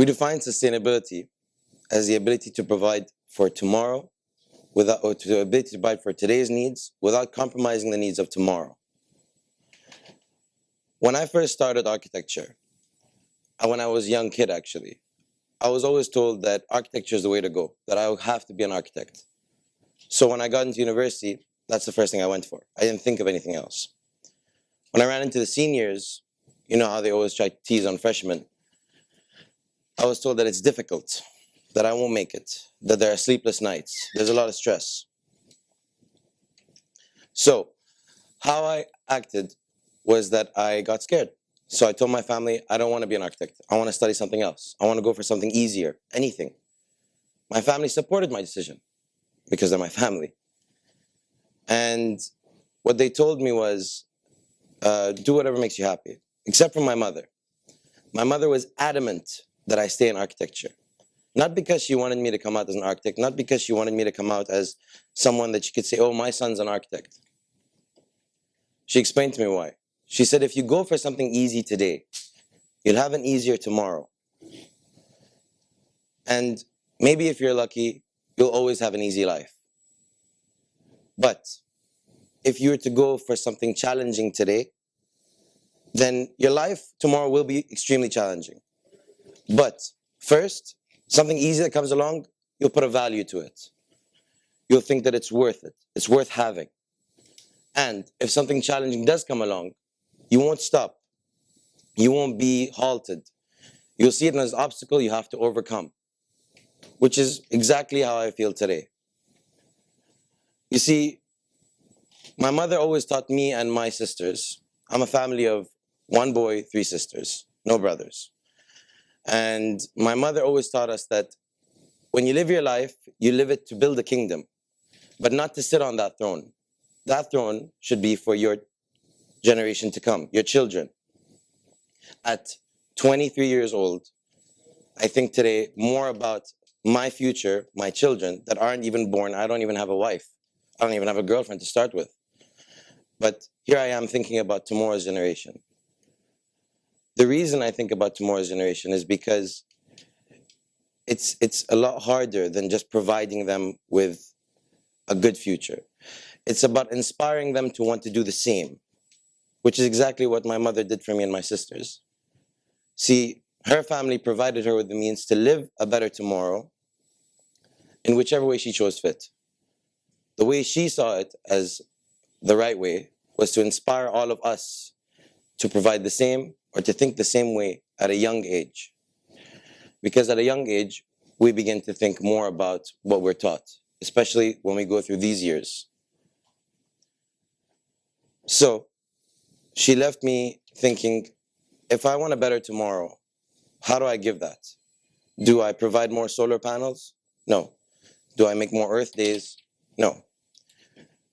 We define sustainability as the ability to provide for tomorrow or the ability to provide for today's needs without compromising the needs of tomorrow. When I first started architecture, when I was a young kid actually, I was always told that architecture is the way to go, that I would have to be an architect. So when I got into university, that's the first thing I went for. I didn't think of anything else. When I ran into the seniors, you know how they always try to tease on freshmen, I was told that it's difficult, that I won't make it, that there are sleepless nights, there's a lot of stress. So how I acted was that I got scared. So I told my family, I don't want to be an architect. I want to study something else. I want to go for something easier, anything. My family supported my decision because they're my family. And what they told me was, do whatever makes you happy, except for my mother. My mother was adamant that I stay in architecture. Not because she wanted me to come out as an architect, not because she wanted me to come out as someone that she could say, oh, my son's an architect. She explained to me why. She said, if you go for something easy today, you'll have an easier tomorrow. And maybe if you're lucky, you'll always have an easy life. But if you were to go for something challenging today, then your life tomorrow will be extremely challenging. But first, something easy that comes along, you'll put a value to it. You'll think that it's worth it. It's worth having. And if something challenging does come along, you won't stop. You won't be halted. You'll see it as an obstacle you have to overcome, which is exactly how I feel today. You see, my mother always taught me and my sisters. I'm a family of 1 boy, 3 sisters, no brothers. And my mother always taught us that when you live your life, you live it to build a kingdom, but not to sit on that throne. That throne should be for your generation to come, your children. At 23 years old, I think today more about my future, my children that aren't even born. I don't even have a wife. I don't even have a girlfriend to start with. But here I am thinking about tomorrow's generation. The reason I think about tomorrow's generation is because it's a lot harder than just providing them with a good future. It's about inspiring them to want to do the same, which is exactly what my mother did for me and my sisters. See, her family provided her with the means to live a better tomorrow in whichever way she chose fit. The way she saw it as the right way was to inspire all of us to provide the same or to think the same way at a young age. Because at a young age, we begin to think more about what we're taught, especially when we go through these years. So she left me thinking, if I want a better tomorrow, how do I give that? Do I provide more solar panels? No. Do I make more Earth days? No.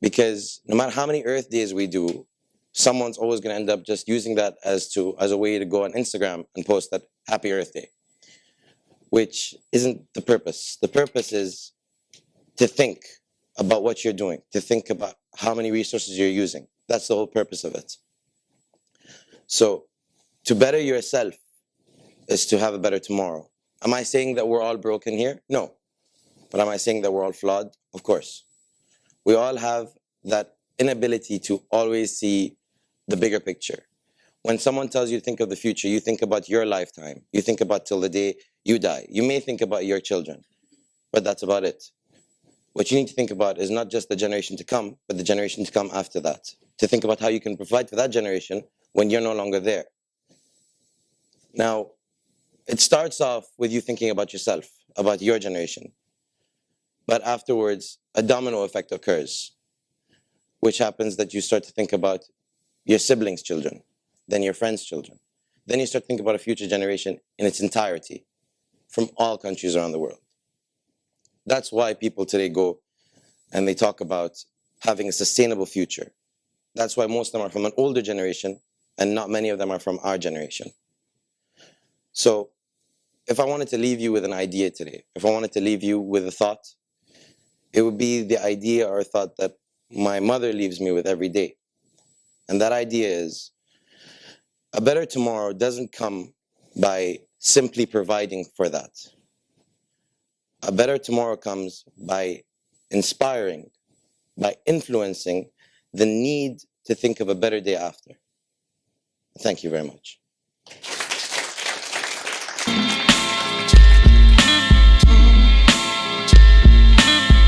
Because no matter how many Earth days we do, someone's always going to end up just using that as a way to go on Instagram and post that Happy Earth Day, which isn't the purpose. The purpose is to think about what you're doing, to think about how many resources you're using. That's the whole purpose of it. So to better yourself is to have a better tomorrow. Am I saying that we're all broken here? No. But am I saying that we're all flawed? Of course. We all have that inability to always see the bigger picture. When someone tells you to think of the future, you think about your lifetime. You think about till the day you die. You may think about your children, but that's about it. What you need to think about is not just the generation to come, but the generation to come after that. To think about how you can provide for that generation when you're no longer there. Now, it starts off with you thinking about yourself, about your generation. But afterwards, a domino effect occurs, which happens that you start to think about your siblings' children, then your friends' children. Then you start to think about a future generation in its entirety from all countries around the world. That's why people today go and they talk about having a sustainable future. That's why most of them are from an older generation and not many of them are from our generation. So if I wanted to leave you with an idea today, if I wanted to leave you with a thought, it would be the idea or thought that my mother leaves me with every day. And that idea is, a better tomorrow doesn't come by simply providing for that. A better tomorrow comes by inspiring, by influencing the need to think of a better day after. Thank you very much.